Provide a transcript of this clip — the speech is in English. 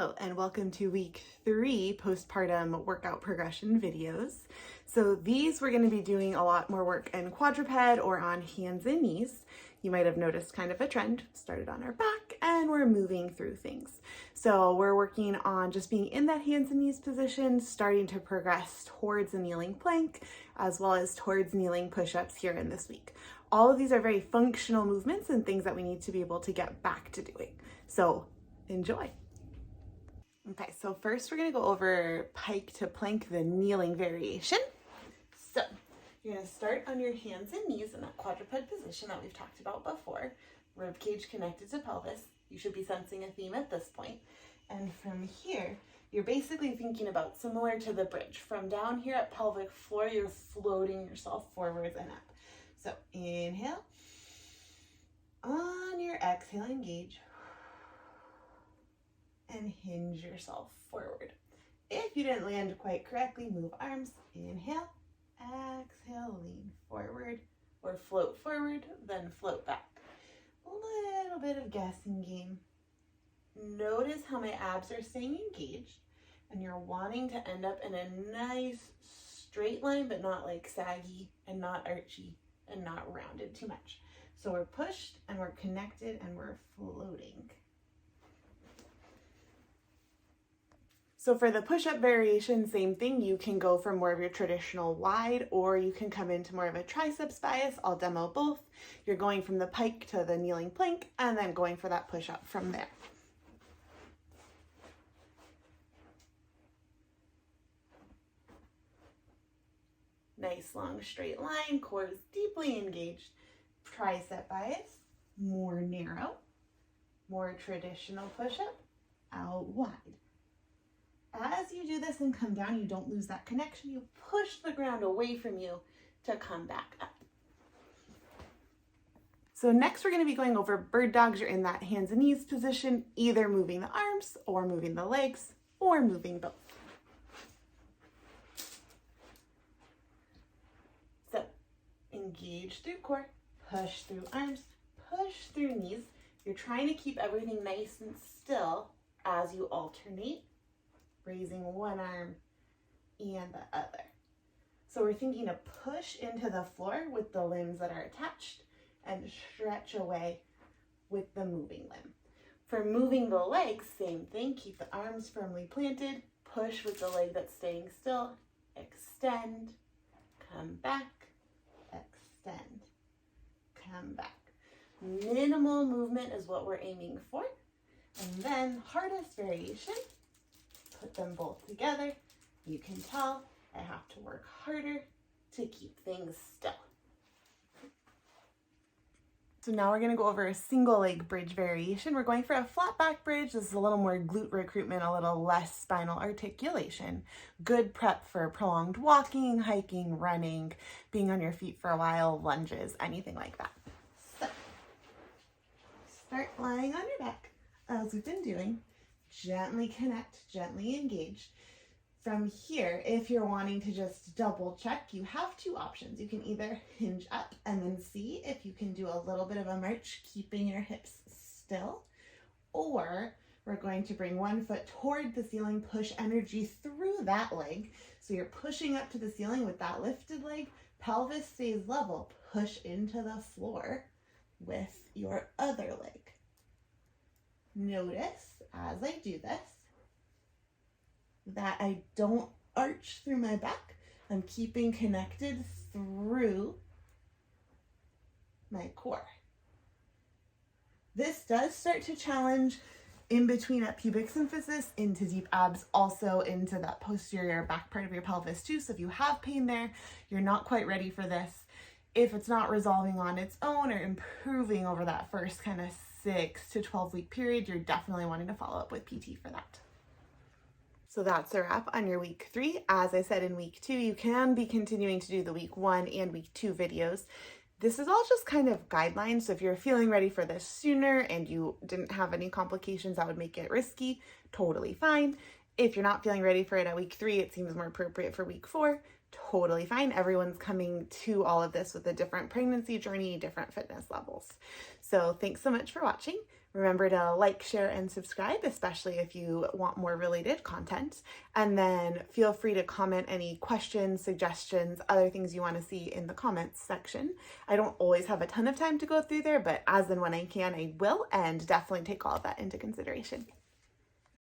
Hello, and welcome to week 3 postpartum workout progression videos. So these we're going to be doing a lot more work in quadruped or on hands and knees. You might have noticed kind of a trend, started on our back and we're moving through things. So we're working on just being in that hands and knees position, starting to progress towards a kneeling plank, as well as towards kneeling push-ups here in this week. All of these are very functional movements and things that we need to be able to get back to doing. So enjoy. Okay, so first we're going to go over pike to plank, the kneeling variation. So you're going to start on your hands and knees in that quadruped position that we've talked about before. Rib cage connected to pelvis. You should be sensing a theme at this point. And from here, you're basically thinking about similar to the bridge. From down here at pelvic floor, you're floating yourself forwards and up. So inhale. On your exhale, engage. And hinge yourself forward. If you didn't land quite correctly, move arms. Inhale, exhale, lean forward or float forward, then float back. A little bit of guessing game. Notice how my abs are staying engaged and you're wanting to end up in a nice straight line, but not like saggy and not archy and not rounded too much. So we're pushed and we're connected and we're floating. So for the push-up variation, same thing. You can go for more of your traditional wide, or you can come into more of a triceps bias. I'll demo both. You're going from the pike to the kneeling plank, and then going for that push-up from there. Nice long straight line, core is deeply engaged. Tricep bias, more narrow, more traditional push-up, out wide. As you do this and come down, you don't lose that connection. You push the ground away from you to come back up. So next we're going to be going over bird dogs. You're in that hands and knees position, either moving the arms or moving the legs or moving both. So engage through core, push through arms, push through knees. You're trying to keep everything nice and still as you alternate, raising one arm and the other. So we're thinking to push into the floor with the limbs that are attached and stretch away with the moving limb. For moving the legs, same thing. Keep the arms firmly planted, push with the leg that's staying still, extend, come back, extend, come back. Minimal movement is what we're aiming for. And then hardest variation, put them both together. You can tell I have to work harder to keep things still. So now we're going to go over a single leg bridge variation. We're going for a flat back bridge. This is a little more glute recruitment, a little less spinal articulation. Good prep for prolonged walking, hiking, running, being on your feet for a while, lunges, anything like that. So start lying on your back as we've been doing. Gently connect, gently engage. From here, if you're wanting to just double check, you have two options. You can either hinge up and then see if you can do a little bit of a march, keeping your hips still, or we're going to bring one foot toward the ceiling, push energy through that leg. So you're pushing up to the ceiling with that lifted leg, pelvis stays level, push into the floor with your other leg. Notice as I do this that I don't arch through my back. I'm keeping connected through my core. This does start to challenge in between at pubic symphysis into deep abs, also into that posterior back part of your pelvis too. So if you have pain there, you're not quite ready for this. If it's not resolving on its own or improving over that first kind of 6 to 12 week period, you're definitely wanting to follow up with PT for that. So that's a wrap on your week 3. As I said in week 2, you can be continuing to do the week 1 and week 2 videos. This is all just kind of guidelines. So if you're feeling ready for this sooner and you didn't have any complications that would make it risky, totally fine. If you're not feeling ready for it at week 3, it seems more appropriate for week 4, totally fine. Everyone's coming to all of this with a different pregnancy journey, different fitness levels. So thanks so much for watching. Remember to like, share, and subscribe, especially if you want more related content. And then feel free to comment any questions, suggestions, other things you want to see in the comments section. I don't always have a ton of time to go through there, but as and when I can, I will, and definitely take all of that into consideration.